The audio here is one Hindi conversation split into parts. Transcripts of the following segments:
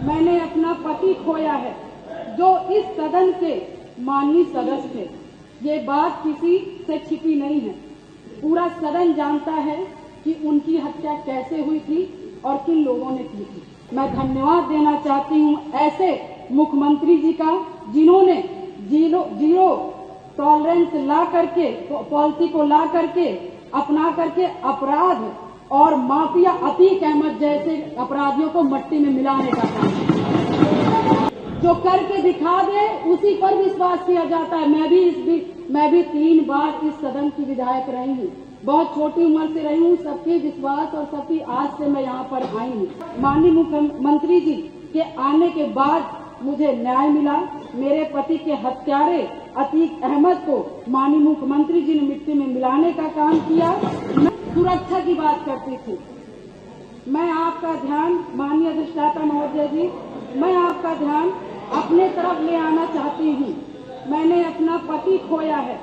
मैंने अपना पति खोया है जो इस सदन के माननीय सदस्य थे। ये बात किसी से छिपी नहीं है। पूरा सदन जानता है कि उनकी हत्या कैसे हुई थी और किन लोगों ने की थी। मैं धन्यवाद देना चाहती हूँ ऐसे मुख्यमंत्री जी का जिन्होंने जीरो टॉलरेंस ला करके पॉलिसी को ला करके अपना करके अपराध और माफिया अतीक अहमद जैसे अपराधियों को मट्टी में मिलाने का काम जो करके दिखा दे उसी पर विश्वास किया जाता है। मैं भी 3 बार इस सदन की विधायक रही हूँ। बहुत छोटी उम्र से रही हूँ। सबके विश्वास और सबकी आस से मैं यहाँ पर आई हूँ। माननीय मुख्यमंत्री जी के आने के बाद मुझे न्याय मिला। मेरे पति के हत्यारे अतीक अहमद को माननीय मुख्यमंत्री जी ने मिट्टी में मिलाने का काम किया। मैं सुरक्षा की बात करती थी। मैं आपका ध्यान माननीय अधिष्ठाता महोदय जी, मैं आपका ध्यान अपने तरफ ले आना चाहती हूँ। मैंने अपना पति खोया है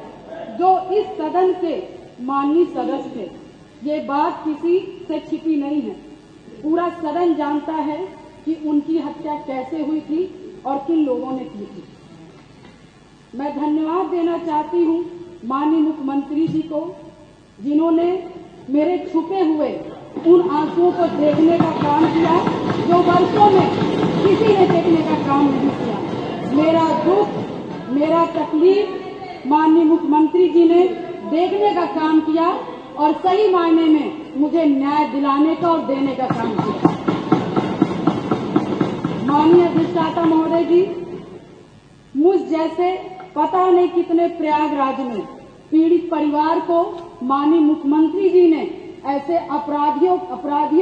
जो इस सदन के माननीय सदस्य थे। ये बात किसी से छिपी नहीं है। पूरा सदन जानता है कि उनकी हत्या कैसे हुई थी और किन लोगों ने की थी। मैं धन्यवाद देना चाहती हूँ माननीय मुख्यमंत्री जी को जिन्होंने मेरे छुपे हुए उन आंसुओं को देखने का काम किया जो वर्षों में किसी ने देखने का काम नहीं किया। मेरा दुख, मेरा तकलीफ माननीय मुख्यमंत्री जी ने देखने का काम किया और सही मायने में मुझे न्याय दिलाने का और देने का काम किया। माननीय अधिष्ठाता महोदय जी, मुझ जैसे पता नहीं कितने प्रयागराज में पीड़ित परिवार को माननीय मुख्यमंत्री जी ने ऐसे अपराधियों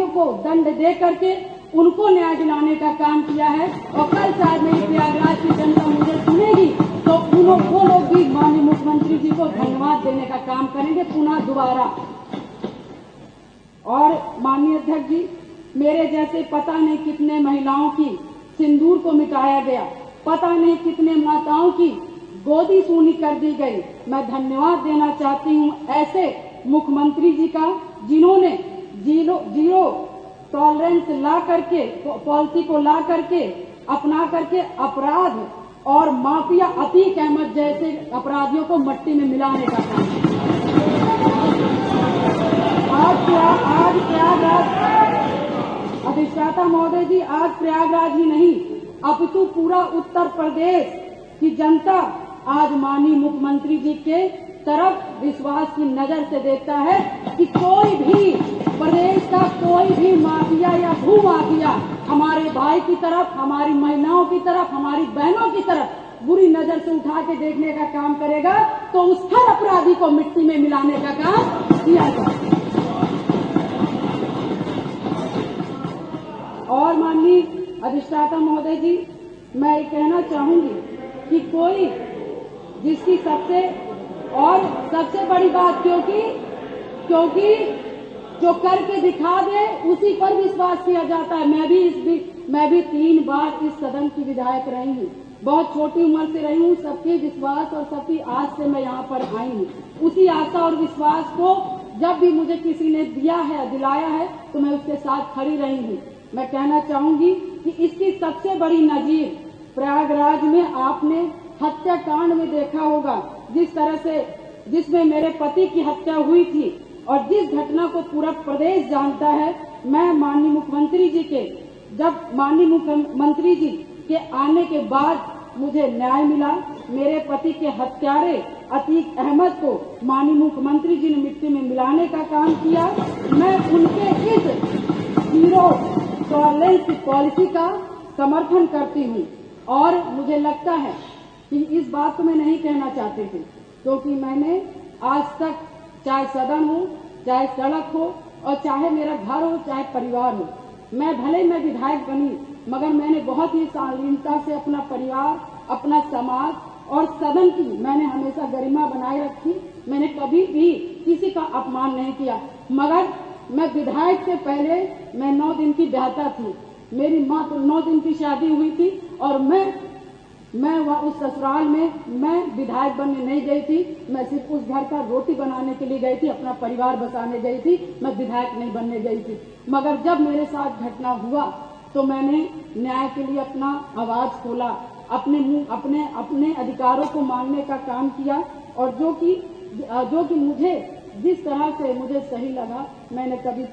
को दंड दे करके उनको न्याय दिलाने का काम किया है। और कल शायद मेरी प्रयागराज की जनता मुझे सुनेगी तो वो लोग भी माननीय मुख्यमंत्री जी को धन्यवाद देने का काम करेंगे पुनः दोबारा। और माननीय अध्यक्ष जी, मेरे जैसे पता नहीं कितने महिलाओं की सिंदूर को मिटाया गया, पता नहीं कितने माताओं की गोदी सूनी कर दी गई। मैं धन्यवाद देना चाहती हूँ ऐसे मुख्यमंत्री जी का जिन्होंने जीरो टॉलरेंस ला करके पॉलिसी को ला करके अपना करके अपराध और माफिया अतीक अहमद जैसे अपराधियों को मट्टी में मिलाने का काम। आज प्रयागराज अधिष्ठाता महोदय जी, आज प्रयागराज ही नहीं अपितु पूरा उत्तर प्रदेश की जनता आज माननीय मुख्यमंत्री जी के तरफ विश्वास की नजर से देखता है कि कोई भी प्रदेश का कोई भी माफिया या भू माफिया हमारे भाई की तरफ, हमारी महिलाओं की तरफ, हमारी बहनों की तरफ बुरी नजर से उठा के देखने का काम करेगा तो उस हर अपराधी को मिट्टी में मिलाने का काम किया जाए। और माननीय अधिष्ठाता महोदय जी, मैं ये कहना चाहूंगी कि कोई जिसकी सबसे बड़ी बात क्योंकि जो करके दिखा दे उसी पर विश्वास किया जाता है। मैं भी 3 बार इस सदन की विधायक रही हूँ। बहुत छोटी उम्र से रही हूँ। सबके विश्वास और सबकी आस से मैं यहाँ पर आई हूँ। उसी आशा और विश्वास को जब भी मुझे किसी ने दिलाया है तो मैं उसके साथ खड़ी रही हूँ। मैं कहना चाहूंगी कि इसकी सबसे बड़ी नजीर प्रयागराज में आपने हत्याकांड में देखा होगा, जिस तरह से जिसमें मेरे पति की हत्या हुई थी और जिस घटना को पूरा प्रदेश जानता है। मैं माननीय मुख्यमंत्री जी के आने के बाद मुझे न्याय मिला। मेरे पति के हत्यारे अतीक अहमद को माननीय मुख्यमंत्री जी ने मिट्टी में मिलाने का काम किया। मैं उनके इस जीरो टॉलरेंस पॉलिसी का समर्थन करती हूँ और मुझे लगता है कि इस बात को मैं नहीं कहना चाहती थी क्योंकि मैंने आज तक चाहे सदन हो, चाहे सड़क हो और चाहे मेरा घर हो, चाहे परिवार हो, मैं विधायक बनी मगर मैंने बहुत ही शालीनता से अपना परिवार, अपना समाज और सदन की मैंने हमेशा गरिमा बनाए रखी। मैंने कभी भी किसी का अपमान नहीं किया। मगर मैं विधायक से पहले मैं 9 दिन की ब्याहता थी। मेरी माँ तो 9 दिन की शादी हुई थी और मैं उस ससुराल में मैं विधायक बनने नहीं गई थी। मैं सिर्फ उस घर का रोटी बनाने के लिए गई थी, अपना परिवार बसाने गई थी। मैं विधायक नहीं बनने गई थी। मगर जब मेरे साथ घटना हुआ तो मैंने न्याय के लिए अपना आवाज खोला, अपने अधिकारों को मांगने का काम किया, और जो कि मुझे जिस तरह से मुझे सही लगा, मैंने कभी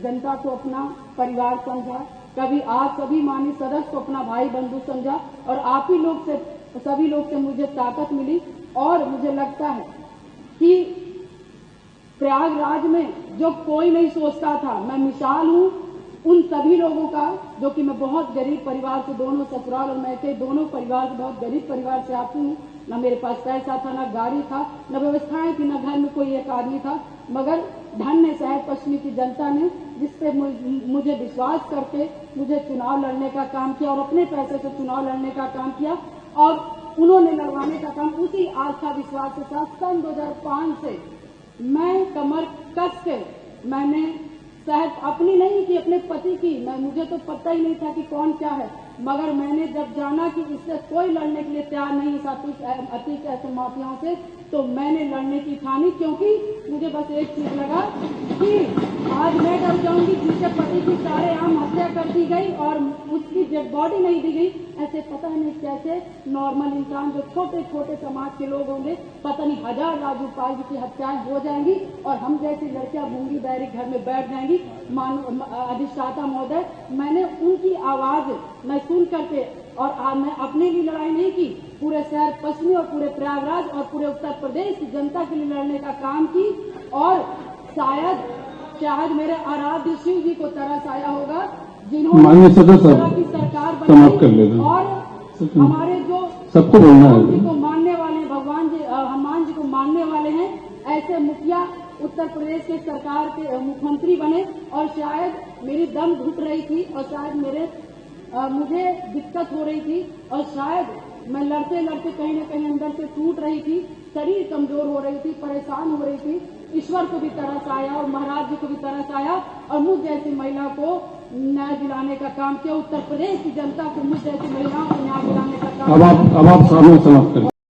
जनता को अपना परिवार समझा, कभी आप सभी माननीय सदस्य को अपना भाई बंधु समझा, और आप ही लोग से, सभी लोग से मुझे ताकत मिली। और मुझे लगता है कि प्रयागराज में जो कोई नहीं सोचता था, मैं मिसाल हूं उन सभी लोगों का, जो कि मैं बहुत गरीब परिवार से, दोनों ससुराल और मैके दोनों परिवार से, बहुत गरीब परिवार से आती हूँ। न मेरे पास पैसा था, न गाड़ी था, न व्यवस्थाएं थी, न घर में कोई एक आदमी था, मगर धन्य शहर पश्चिमी की जनता ने, जिससे मुझे विश्वास करके मुझे चुनाव लड़ने का काम किया, और अपने पैसे से चुनाव लड़ने का काम किया, और उन्होंने लड़वाने का काम उसी आस्था विश्वास के साथ सन 2005 से मैं कमर कस के, मैंने शायद अपनी नहीं की, अपने पति की, मुझे तो पता ही नहीं था कि कौन क्या है, मगर मैंने जब जाना कि इससे कोई लड़ने के लिए तैयार नहीं था अतीत ऐसे माफियाओं से, तो मैंने लड़ने की ठानी, क्योंकि मुझे बस एक चीज लगा कि आज मैं डर जाऊंगी, जिसके पति की सारेआम हत्या कर दी गई और उसकी डेड बॉडी नहीं दी गई, ऐसे पता नहीं कैसे नॉर्मल इंसान, जो छोटे छोटे समाज के लोग होंगे, पता नहीं हजार राजू पाल की हत्याएं हो जाएंगी, और हम जैसी लड़कियां गूंगी बहरी घर में बैठ जाएंगी। अधिष्ठाता महोदय, मैंने उनकी आवाज मैं सुन करके, और मैं अपने लिए लड़ाई नहीं की, पूरे शहर पश्चिमी और पूरे प्रयागराज और पूरे उत्तर प्रदेश की जनता के लिए लड़ने का काम की, और शायद मेरे आराध्य शिव जी को तरस आया होगा, जिन्होंने की सरकार बनाई, और हमारे जो सबको बोलना है, जी को मानने वाले हैं, भगवान जी हनुमान जी को मानने वाले हैं, ऐसे मुखिया उत्तर प्रदेश के सरकार के मुख्यमंत्री बने, और शायद मेरी दम घुट रही थी, और शायद मुझे दिक्कत हो रही थी, और शायद मैं लड़ते लड़ते कहीं न कहीं अंदर से टूट रही थी, शरीर कमजोर हो रही थी, परेशान हो रही थी। ईश्वर को भी तरस आया और महाराज जी को भी तरस आया, और मुझ जैसी महिला को न्याय दिलाने का काम किया, उत्तर प्रदेश की जनता को मुझ जैसी महिलाओं को न्याय दिलाने का काम। अब आप सामने समाप्त करें।